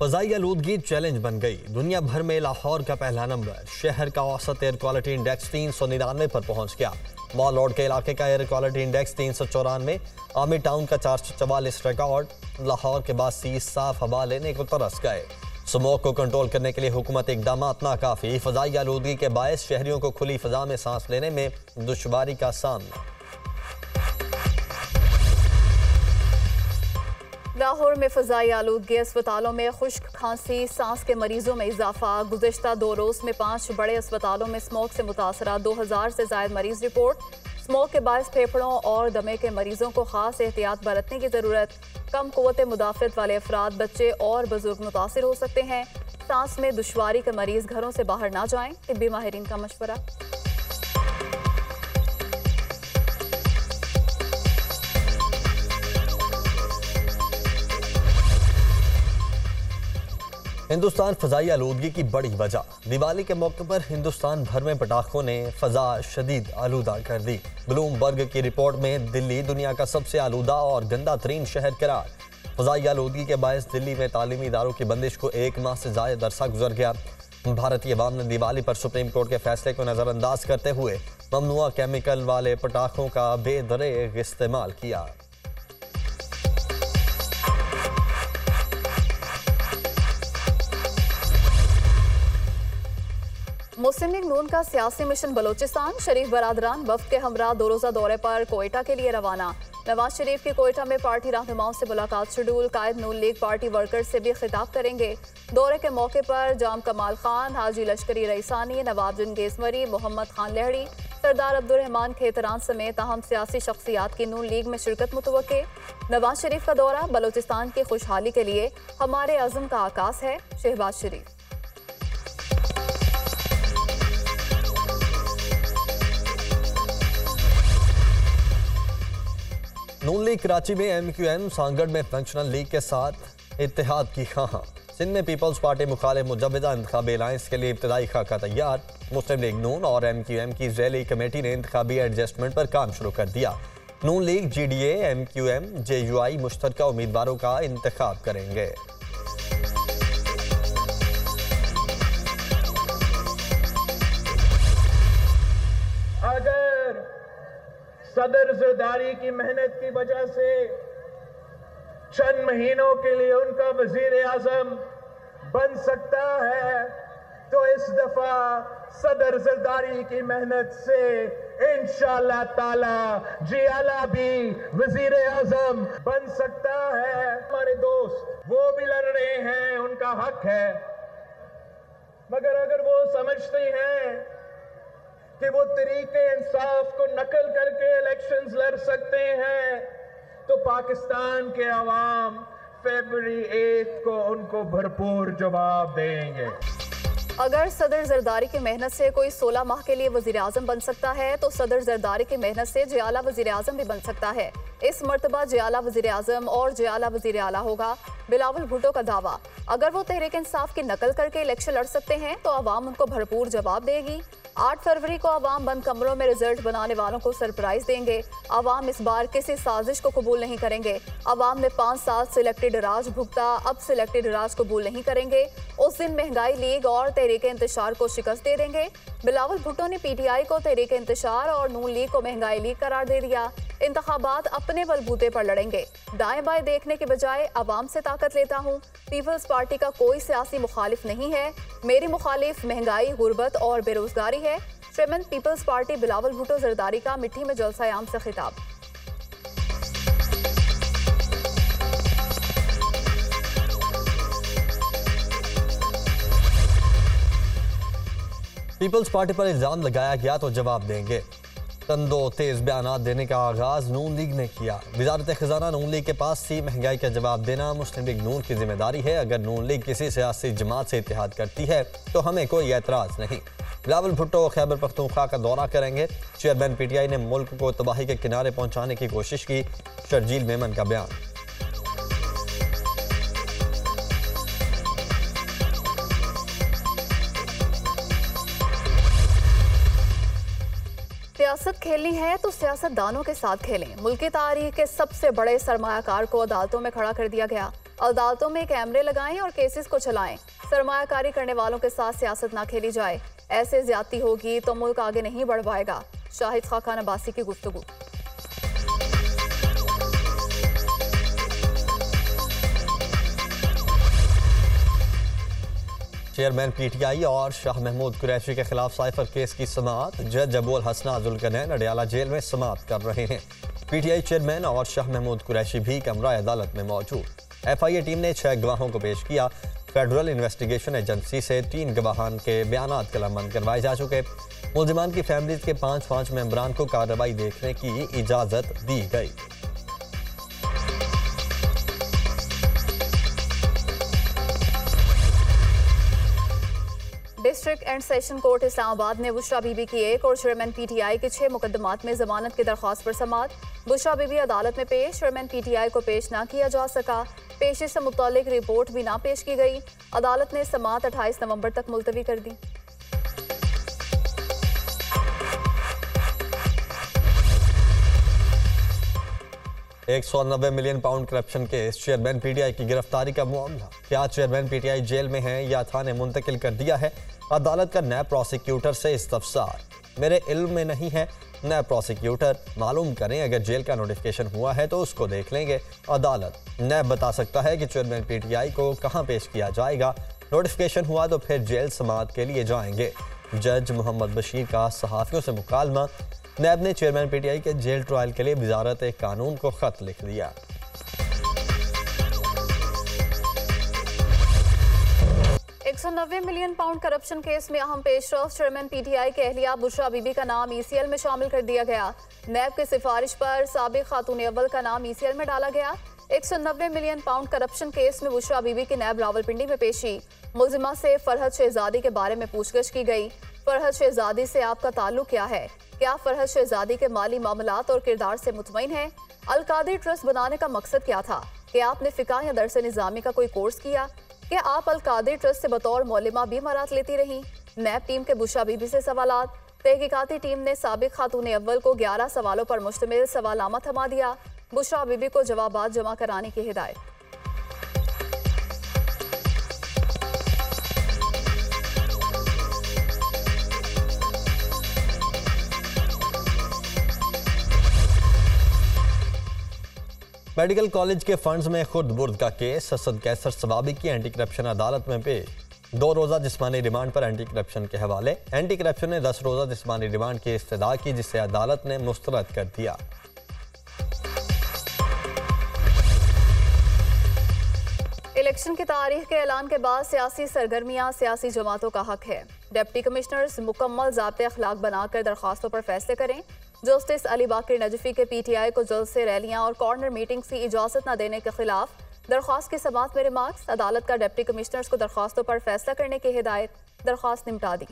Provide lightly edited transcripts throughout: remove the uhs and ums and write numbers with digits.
फ़ज़ाई आलूदगी चैलेंज बन गई। दुनिया भर में लाहौर का पहला नंबर। शहर का औसत एयर क्वालिटी इंडेक्स 399 पर पहुंच गया। मॉल रोड के इलाके का air quality index 394, army town का 444 रिकॉर्ड। लाहौर के बाद सी साफ हवा लेने को तरस गए। स्मोक को कंट्रोल करने के लिए हुकूमत इकदाम नाकाफी। फ़ज़ाई आलूदगी के बायस शहरियों को खुली फ़ज़ा में सांस लेने में दुश्वारी का सामना। लाहौर में फ़ज़ाई आलूदगी, अस्पतालों में खुश्क खांसी, सांस के मरीजों में इजाफा। गुज़िश्ता 2 रोज़ में 5 बड़े अस्पतालों में स्मोक से मुतासरा 2000 से ज़ायद मरीज रिपोर्ट। स्मोक के बायस फेफड़ों और दमे के मरीजों को खास एहतियात बरतने की ज़रूरत। कम क़ुव्वत मुदाफ़त वाले अफराद, बच्चे और बुजुर्ग मुतासिर हो सकते हैं। सांस में दुश्वारी के मरीज घरों से बाहर ना जाएं, तिब्बी माहिरीन का मशवरा। हिंदुस्तान फ़ज़ाई आलूदगी की बड़ी वजह। दिवाली के मौके पर हिंदुस्तान भर में पटाखों ने फ़ज़ा शदीद आलूदा कर दी। ब्लूमबर्ग की रिपोर्ट में दिल्ली दुनिया का सबसे आलूदा और गंदा तरीन शहर करार। फ़ज़ाई आलूदगी के बायस दिल्ली में तालीमी इदारों की बंदिश को 1 माह से ज़ायद अरसा गुजर गया। भारतीय अवाम ने दिवाली पर सुप्रीम कोर्ट के फैसले को नज़रअंदाज करते हुए ममनुआ केमिकल वाले पटाखों का बेदरेग इस्तेमाल किया। मुस्लिम लीग नून का सियासी मिशन बलोचिस्तान। शरीफ बरादरान वफ्द के हमरा 2 रोज़ा दौरे पर कोयटा के लिए रवाना। नवाज शरीफ की कोयटा में पार्टी रहनुमाओं से मुलाकात शेड्यूल। कायद नून लीग पार्टी वर्कर्स से भी खिताब करेंगे। दौरे के मौके पर जाम कमाल खान, हाजी लश्करी रईसानी, नवाब जंगेज़ मरी, मोहम्मद खान लहड़ी, सरदार अब्दुर्रहमान खेतरान समेत अहम सियासी शख्सियात की नून लीग में शिरकत मुतवक्के। नवाज शरीफ का दौरा बलोचिस्तान की खुशहाली के लिए हमारे अज़्म का आकाश है। शहबाज शरीफ। नून लीग कराची में MQM, सांगड़ में फंक्शनल लीग के साथ इत्तेहाद की खां। सिंध में पीपल्स पार्टी मुखालिफ मुजव्वदा इंतखाबी अलायंस के लिए इब्तदाई खाका तैयार। मुस्लिम लीग नून और MQM की ज़ैली कमेटी ने इंतखाबी एडजस्टमेंट पर काम शुरू कर दिया। नून लीग, GDA, MQM, JUI मुश्तरका उम्मीदवारों का इंतखाब करेंगे। सदर ज़रदारी की मेहनत की वजह से चंद महीनों के लिए उनका वजीर आजम बन सकता है, तो इस दफा सदर ज़रदारी की मेहनत से इंशाअल्लाह ताला जियाला भी वजीर आजम बन सकता है। हमारे दोस्त वो भी लड़ रहे हैं, उनका हक है, मगर अगर वो समझते हैं कि वो तरीके इंसाफ को नकल करके इलेक्शंस लड़ सकते हैं, तो पाकिस्तान के अवाम फरवरी 8 को उनको भरपूर जवाब देंगे। अगर सदर जरदारी की मेहनत से कोई 16 माह के लिए वजीर आजम बन सकता है, तो सदर जरदारी की मेहनत से जियाला वजीर आजम भी बन सकता है। इस मर्तबा जियाला वजीर आजम और जियाला वजीर आला होगा। बिलावल भुट्टो का दावा, अगर वो तहरीक इंसाफ की नकल करके इलेक्शन लड़ सकते हैं तो अवाम उनको भरपूर जवाब देगी। 8 फरवरी को अवाम बंद कमरों में रिजल्ट बनाने वालों को सरप्राइज देंगे। अवाम इस बार किसी साजिश को कबूल नहीं करेंगे। अवाम ने 5 साल सिलेक्टेड राज भुगता, अब सिलेक्टेड राज कबूल नहीं करेंगे। उस दिन महंगाई लीग और तहरीक इंतशार को शिकस्त दे देंगे। बिलावल भुट्टो ने PTI को तहरीक इंतशार और नून लीग को महंगाई लीग करार दे दिया। इंतखाबात अपने बलबूते पर लड़ेंगे। दाएं बाएं देखने के बजाय अवाम से ताकत लेता हूँ। पीपल्स पार्टी का कोई सियासी मुखालिफ नहीं है। मेरी मुखालिफ महंगाई, गुर्बत और बेरोजगारी है। Chairman people's party Bilawal Bhutto Zardari का मिट्टी में जलसा आम से खिताब। पीपल्स पार्टी पर इल्जाम लगाया गया तो जवाब देंगे। तंदो तेज बयान देने का आगाज नून लीग ने किया। वजारत खजाना नून लीग के पास थी, महंगाई का जवाब देना मुस्लिम लीग नून की जिम्मेदारी है। अगर नून लीग किसी सियासी जमात से इत्तेहाद करती है तो हमें कोई एतराज नहीं। बिलावल भुट्टो खैबर पख्तूनख्वा का दौरा करेंगे। चेयरमैन PTI ने मुल्क को तबाही के किनारे पहुंचाने की कोशिश की। शर्जील मेमन का बयान। सियासत खेलनी है तो सियासतदानों के साथ खेलें। मुल्की तारीख के सबसे बड़े सरमायाकार को अदालतों में खड़ा कर दिया गया। अदालतों में कैमरे लगाएं और केसेस को चलाएं। सरमायाकारी करने वालों के साथ सियासत ना खेली जाए। ऐसे ज्यादती होगी तो मुल्क आगे नहीं बढ़ पाएगा। शाहिद खान अब्बासी की गुफ्तगू। चेयरमैन पीटीआई और शाह महमूद कुरैशी के खिलाफ साइफर केस की समाअत जज अबुल हसना जुल्करनैन अडयाला जेल में समाअत कर रहे हैं। पीटीआई चेयरमैन और शाह महमूद कुरैशी भी कमरा अदालत में मौजूद। एफआईए टीम ने 6 गवाहों को पेश किया। फेडरल इन्वेस्टिगेशन एजेंसी से 3 गवाहान के बयानात कलमबंद करवाए जा चुके। मुल्जिमान की फैमिलीज के 5 मेंबरान को कार्रवाई देखने की इजाजत दी गई। District and session court Islamabad ने बुशरा बीबी की 1 और चेयरमैन पीटीआई के 6 मुकदमात में जमानत की दरख्वास्त पर समाअत। बुशरा बीबी अदालत में पेश, चेयरमैन पीटीआई को पेश ना किया जा सका। पेशी से मुतालिक रिपोर्ट भी ना पेश की गई। अदालत ने समाअत 28 नवंबर तक मुलतवी कर दी। £190 million corruption case, chairman PTI की गिरफ्तारी का मामला। क्या चेयरमैन पीटीआई जेल में है या थाने मुंतकिल कर दिया है? अदालत का नैब प्रोसिक्यूटर से इस्तफसार। मेरे इल्म में नहीं है। नैब प्रोसिक्यूटर मालूम करें, अगर जेल का नोटिफिकेशन हुआ है तो उसको देख लेंगे। अदालत नैब बता सकता है कि चेयरमैन पीटीआई को कहां पेश किया जाएगा। नोटिफिकेशन हुआ तो फिर जेल समाअत के लिए जाएंगे। जज मोहम्मद बशीर का सहाफियों से मुकालमा। नैब ने चेयरमैन पीटीआई के जेल ट्रायल के लिए वजारत कानून को खत लिख दिया। £190 मिलियन करप्शन केस में अहम पेशरफ, चेयरमैन पीटीआई के अहलिया बुशरा बीबी का नाम ईसीएल में शामिल कर दिया गया। नैब की सिफारिश पर साबिक खातून अव्वल का नाम ईसीएल में डाला गया। £190 मिलियन करप्शन केस में बुशरा बीबी की नैब रावलपिंडी में पेशी। मुल्जिमा से फरहद शहजादी के बारे में पूछगछ की गई। फरहद शहजादी से आपका ताल्लुक क्या है? क्या फरहद शहजादी के माली मामलात और किरदार से मुतमईन है? अल-कादिर ट्रस्ट बनाने का मकसद क्या था? क्या आपने फिका या दरस निज़ामी का कोई कोर्स किया? क्या आप अल-कादिर ट्रस्ट से बतौर मौलिमा भी मरात लेती रही? नैब टीम के बुशरा बीबी से सवालात। तहकीकाती टीम ने साबिक खातून अव्वल को 11 सवालों पर मुश्तमिल सवालनामा थमा दिया। बुशरा बीबी को जवाबात जमा कराने की हिदायत। मेडिकल कॉलेज के फंड्स में खुद बुर्द का केस, असद कैसर सवाबी की एंटी करप्शन अदालत में पेश। 2 रोज़ा जिस्मानी रिमांड पर एंटी करप्शन के हवाले। एंटी करप्शन ने 10 रोज़ा जिस्मानी रिमांड की इस्तदा की, जिसे अदालत ने मुस्तरद कर दिया। इलेक्शन की तारीख के ऐलान के बाद सियासी सरगर्मियां सियासी जमातों का हक है। डिप्टी कमिश्नर्स मुकम्मल ज़ाब्ते अखलाक बनाकर दरख्वास्तों पर फैसले करें। जस्टिस अली बाकर नजफी के पीटीआई को जल्द से रैलियां और कॉर्नर मीटिंग्स की इजाजत न देने के खिलाफ दरख्वास्त की समाअत में रिमार्क्स। अदालत का डिप्टी कमिश्नर्स को दरख्वास्तों पर फैसला करने की हिदायत। दरख्वास्त निपटा दी।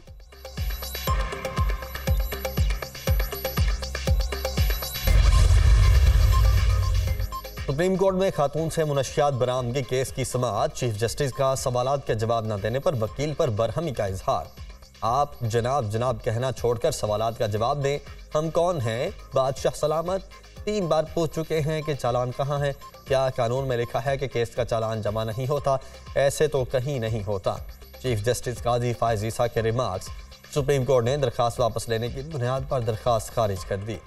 सुप्रीम कोर्ट में खातून से मुनशियात बरामदगी केस की समाअत। चीफ जस्टिस का सवालात के जवाब न देने पर वकील पर बरहमी का इजहार। आप जनाब कहना छोड़कर सवालात का जवाब दें। हम कौन हैं? बादशाह सलामत 3 बार पूछ चुके हैं कि चालान कहाँ है। क्या कानून में लिखा है कि केस का चालान जमा नहीं होता? ऐसे तो कहीं नहीं होता। चीफ जस्टिस काजी फायज ईसा के रिमार्क्स। सुप्रीम कोर्ट ने दरखास्त वापस लेने की बुनियाद पर दरखास्त खारिज कर दी।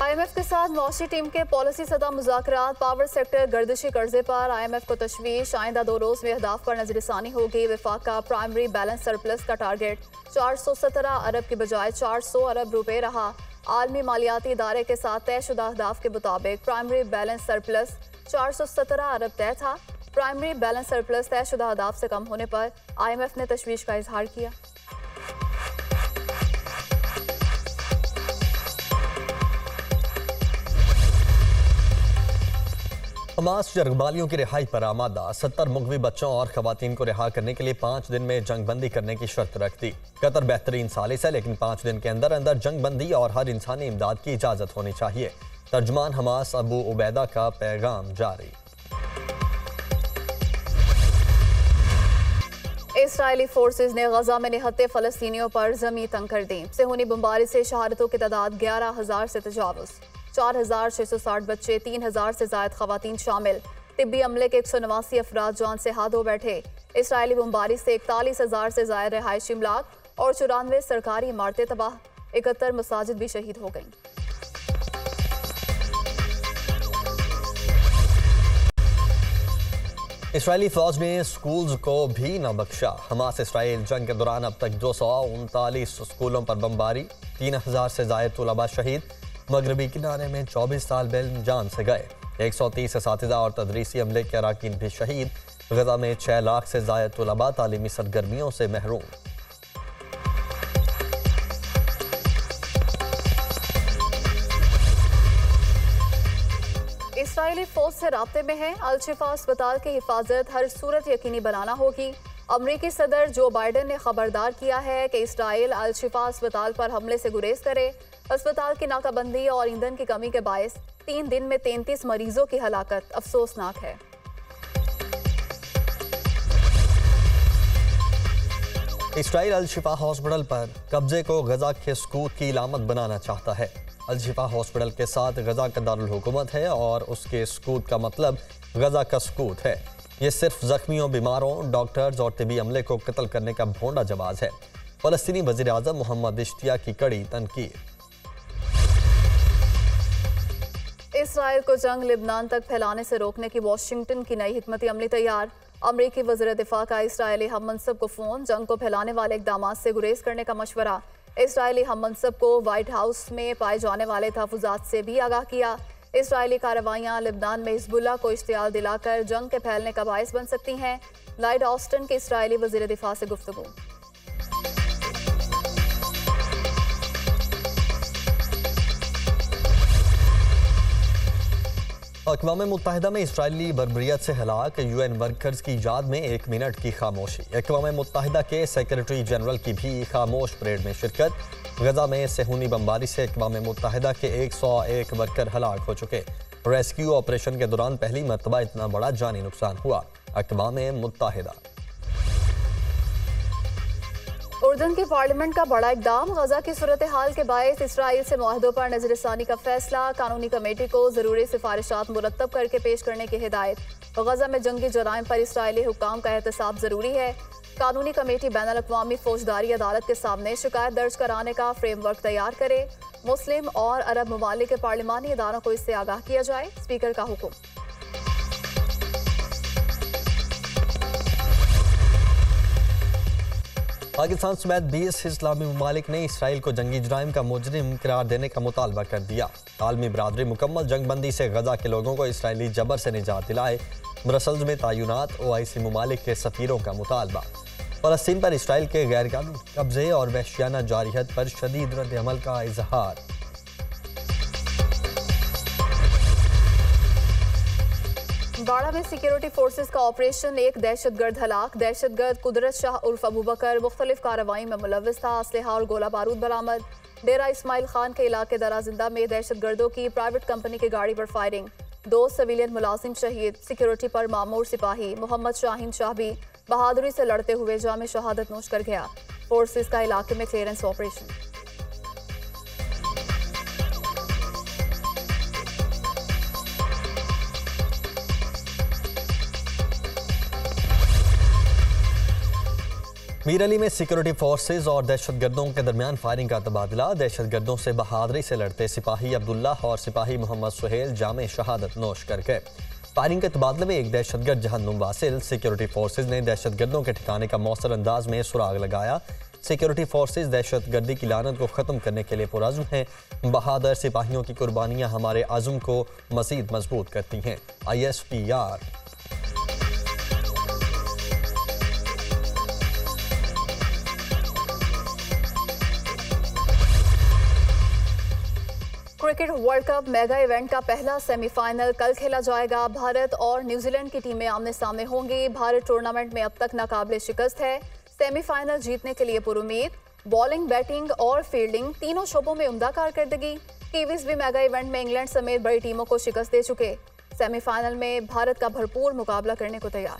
IMF के साथ मौशी टीम के पॉलिसी सदा मुज़ाकरात। पावर सेक्टर गर्दिशी कर्जे पर IMF को तशवीश। आइंदा 2 रोज़ में अहदाफ पर नजरसानी होगी। वफाक का प्राइमरी बैलेंस सरप्लस का टारगेट 417 अरब के बजाय 400 अरब रुपए रहा। आलमी मालियाती इदारे के साथ तयशुदा अहदाफ के मुताबिक प्राइमरी बैलेंस सरप्लस 417 अरब तय था। प्राइमरी बैलेंस सरप्लस तयशुदा अहदाफ से कम होने पर IMF ने तशवीश का इजहार किया। हमास जरगबालियों की रिहाई पर आमादा। 70 मुग़वी बच्चों और खवातीन को रिहा करने के लिए 5 दिन में जंगबंदी करने की शर्त रख दी। कतर बेहतरीन सालिस है, लेकिन 5 दिन के अंदर अंदर जंगबंदी और हर इंसानी इमदाद की इजाज़त होनी चाहिए। तर्जुमान हमास अबू उबैदा का पैगाम जारी। इसराइली फोर्सेज ने गजा में निहत्ते फलस्तीनियों पर जमी तंग कर दी। सेहूनी बमबारी से शहादतों की तादाद 11,000 से तजावुज़, 4,660 बच्चे, 3,000 से ज़ायद खवातीन शामिल। तिब्बी अमले के 189 अफराद जान से हाथ धो बैठे। इसराइली बमबारी से 41,000 से ज़ायद रिहायशी इमलाक और 94 सरकारी इमारतें तबाह, 71 मसाजिद भी शहीद हो गईं। इसराइली फौज ने स्कूल्स को भी न बख्शा। हमास इसराइल जंग के दौरान अब तक 239 स्कूलों पर बमबारी, 3,000 से ज़ायद तुलबा शहीद। मगरबी किनारे में 24 तालिब इल्म जान से गए, 130 असातिज़ा और तदरीसी अमले के अराकीन भी शहीद। गजा में 6 लाख से ज़ायद तुलबा तालीमी सरगर्मियों से महरूम। इसराइली फौज से राब्ते में है। अल-शिफा अस्पताल की हिफाजत हर सूरत यकीनी बनाना होगी। अमरीकी सदर जो बाइडन ने खबरदार किया है कि इसराइल अल-शिफा अस्पताल पर हमले से गुरेज करे। अस्पताल की नाकाबंदी और ईंधन की कमी के बायस 3 दिन में 33 मरीजों की हलाकत अफसोसनाक है। इसराइल अल-शिफा हॉस्पिटल पर कब्जे को गजा के सकूत की इलामत बनाना चाहता है। अल-शिफा हॉस्पिटल के साथ गजा का दारुल हुकूमत है और उसके सकूत का मतलब गजा का सकूत है। ये सिर्फ जख्मियों, बीमारों, डॉक्टर्स और तिबी अमले को कत्ल करने का भोंडा जवाब है। फलस्तीनी वज़ीर आज़म मोहम्मद इश्तिया की कड़ी तनकीद। इसराइल को जंग लिबनान तक फैलाने से रोकने की वाशिंगटन की नई हिकमत अमली तैयार। अमरीकी वज़ीर दिफा का इसराइली हम मनसब को फोन, जंग को फैलाने वाले इक़दामात से गुरेज करने का मशवरा। इसराइली हम मनसब को व्हाइट हाउस में पाए जाने वाले तहफ़्फ़ुज़ात से भी आगाह किया। इसराइली कार्रवाइयाँ लिबनान में हिज़्बुल्लाह को इश्तियाल दिलाकर जंग के फैलने का बायस बन सकती हैं। लॉयड ऑस्टिन के इसराइली वज़ीर दिफा से गुफ्तगू। अक़वाम मुत्तहिदा में इसराइली बर्बरियत से हलाक UN वर्कर्स की याद में 1 मिनट की खामोशी। अक़वाम मुत्तहिदा के सेक्रेटरी जनरल की भी खामोश परेड में शिरकत। गजा में सेहूनी बमबारी से अक़वाम मुत्तहिदा के 101 वर्कर हलाक हो चुके। रेस्क्यू ऑपरेशन के दौरान पहली मरतबा इतना बड़ा जानी नुकसान हुआ। अक़वाम मुत्तहिदा। उर्दन की पार्लियामेंट का बड़ा इकदाम। गजा की सूरत हाल के बायस इसराइल से मुआहदों पर नजरसानी का फैसला। कानूनी कमेटी को जरूरी सिफारिशात मुरतब करके पेश करने की हिदायत। गजा में जंगी जराइम पर इसराइली हुक्काम का एहतसाब जरूरी है। कानूनी कमेटी बैनुल अक़वामी फौजदारी अदालत के सामने शिकायत दर्ज कराने का फ्रेमवर्क तैयार करे। मुस्लिम और अरब ममालिक के पार्लिमानी इदारों को इससे आगाह किया जाए, स्पीकर का हुक्म। पाकिस्तान समेत 20 इस्लामी ममालिक ने इसराइल को जंगी जराइम का मुजरिम करार देने का मुतालबा कर दिया। आलमी बरादरी मुकम्मल जंगबंदी से गजा के लोगों को इसराइली जबर से निजात दिलाए। ब्रसल्स में तयनात OIC ममालिक के सफीरों का मुतालबा। फलस्तीन पर इसराइल के गैरकानूनी कब्जे और वहशियाना जारियत पर शदीद रद्द अमल का इजहार। बाड़ा में सिक्योरिटी फोर्सेस का ऑपरेशन, एक दहशतगर्द हलाक। दहशतगर्द कुदरत शाह उर्फ अबू बकर मुख्तलिफ कार्रवाई में मुलव्विस था। असलहा और गोला बारूद बरामद। डेरा इस्माइल खान के इलाके दराजिंदा में दहशतगर्दों की प्राइवेट कंपनी की गाड़ी पर फायरिंग, 2 सिविलियन मुलाजिम शहीद। सिक्योरिटी पर मामूर सिपाही मोहम्मद शाहीन शाह भी बहादुरी से लड़ते हुए जाम शहादत नोश कर गया। फोर्सेस का इलाके में क्लियरेंस ऑपरेशन। मीर अली में सिक्योरिटी फोर्सेज और दहशतगर्दों के दरमियान फायरिंग का तबादला। दहशतगर्दों से बहादुरी से लड़ते सिपाही अब्दुल्ला और सिपाही मोहम्मद सुहेल जामे शहादत नोश कर गए। फायरिंग के तबादले में एक दहशतगर्द जहन्नुम वासिल। सिक्योरिटी फोर्सेज ने दहशतगर्दों के ठिकाने का मौसर अंदाज में सुराग लगाया। सिक्योरिटी फोर्सेज दहशतगर्दी की लानत को ख़त्म करने के लिए पुरअज़्म हैं। बहादुर सिपाहियों की कुर्बानियाँ हमारे आज़म को मज़ीद मजबूत करती हैं। ISPR। Cricket world cup mega event का पहला सेमीफाइनल कल खेला जाएगा। भारत और न्यूजीलैंड की टीमें आमने सामने होंगी। भारत टूर्नामेंट में अब तक नाकाबिले शिकस्त है। सेमीफाइनल जीतने के लिए पुरुमीद। बॉलिंग, बैटिंग और फील्डिंग तीनों शोबों में उम्दा कारकर्दगी। कीवीज भी मेगा इवेंट में इंग्लैंड समेत बड़ी टीमों को शिकस्त दे चुके। सेमीफाइनल में भारत का भरपूर मुकाबला करने को तैयार।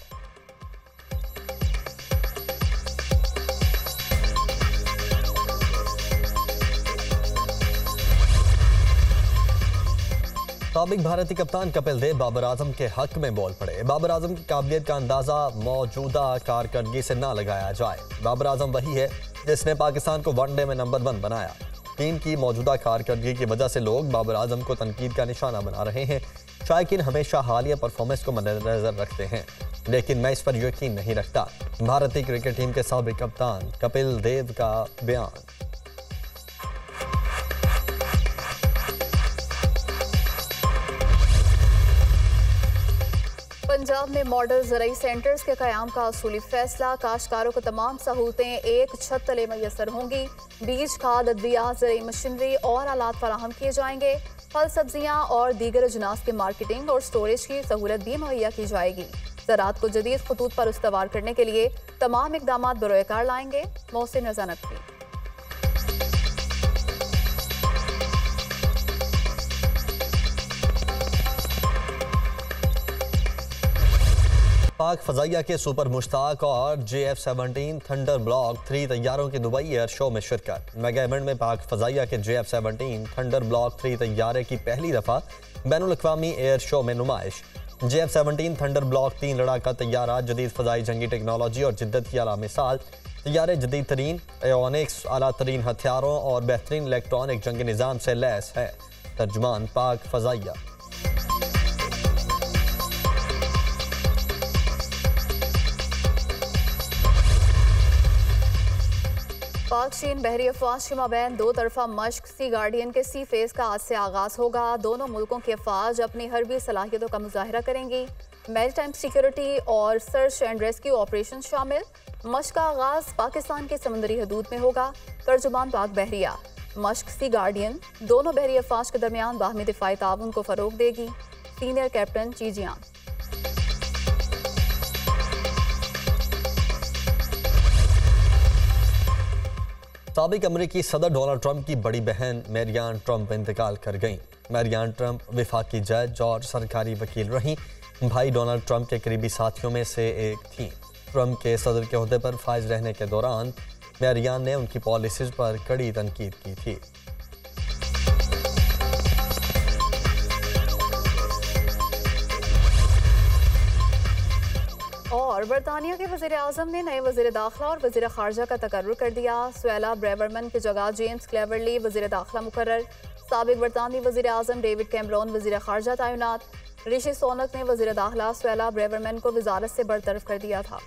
साबिक भारतीय कप्तान कपिल देव बाबर आजम के हक में बोल पड़े। बाबर आजम की काबिलियत का अंदाजा मौजूदा कारकर्दगी से ना लगाया जाए। बाबर आजम वही है जिसने पाकिस्तान को वनडे में नंबर 1 बनाया। टीम की मौजूदा कारकर्दगी की वजह से लोग बाबर आजम को तनकीद का निशाना बना रहे हैं। शायकीन हमेशा हालिया परफॉर्मेंस को मद्देनजर रखते हैं, लेकिन मैं इस पर यकीन नहीं रखता। भारतीय क्रिकेट टीम के साबिक कप्तान कपिल देव का बयान। पंजाब में मॉडल ज़राई सेंटर्स के क़याम का असूली फैसला। काश्तकारों को तमाम सहूलतें एक छत तले मैसर होंगी। बीज, खाद, अद्वियात, ज़राई मशीनरी और आलात फराहम किए जाएंगे। फल, सब्जियां और दीगर अजनास के मार्केटिंग और स्टोरेज की सहूलत भी मुहैया की जाएगी। ज़राअत को जदीद खतूत पर उस्तवार करने के लिए तमाम इकदाम बरोएकार लाएंगे। मोहसिन रज़ा नकवी। पाक फजाइया के सुपर मुश्ताक और JF-17 थंडर ब्लॉक 3 तैयारों की दुबई एयर शो में शिरकत। मेगा इवेंट में पाक फजाइया के JF-17 थंडर ब्लॉक 3 तैयारे की पहली दफा बैनुल अक़वामी एयर शो में नुमाइश। JF-17 थंडर ब्लॉक 3 लड़ाका तैयारा जदीद फजाई जंगी टेक्नोलॉजी और जिद्दत की आला मिसाल। तैयारे जदीद तरीन एयोनिक्स, आला तरीन हथियारों और बेहतरीन इलेक्ट्रॉनिक जंगी निज़ाम से लैस है। तर्जुमान पाक फजाइया। पाक चीन बहरी अफवाज के माबैन 2 तरफा मश्क सी गार्डियन के सी फेज का आज से आगाज होगा। दोनों मुल्कों की अफवाज अपनी हरबी सलाहियतों का मुजाहिरा करेंगी। मैरीटाइम सिक्योरिटी और सर्च एंड रेस्क्यू ऑपरेशन शामिल। मश्क का आगाज पाकिस्तान के समंदरी हदूद में होगा। तर्जुमान पाक बहरिया। मश्क सी गार्डियन दोनों बहरी अफवाज के दरमियान बाहमी दिफाई ताउन को फरोग देगी। सीनियर कैप्टन चीजियान। साबिक अमरीकी सदर डोनाल्ड ट्रंप की बड़ी बहन मैरियान ट्रंप इंतकाल कर गईं। मैरियान ट्रंप वफाकी जज और सरकारी वकील रहीं। भाई डोनाल्ड ट्रंप के करीबी साथियों में से एक थीं। ट्रंप के सदर के ओहदे पर फाइज रहने के दौरान मैरियान ने उनकी पॉलिसीज पर कड़ी तनकीद की थी। और बरतानिया के वज़ीर आज़म ने नए वज़ीर दाखिला और वज़ीर ख़ारजा का तकर्रुर कर दिया। सुएला ब्रेवरमैन की जगह जेम्स क्लेवरली वज़ीर दाखिला मुकर्रर। साबिक बरतानवी वज़ीर आज़म डेविड कैमरॉन वज़ीर ख़ारजा तैनात। ऋषि सोनक ने वज़ीर दाखिला सुएला ब्रेवरमैन को वज़ारत से बरतरफ कर दिया था।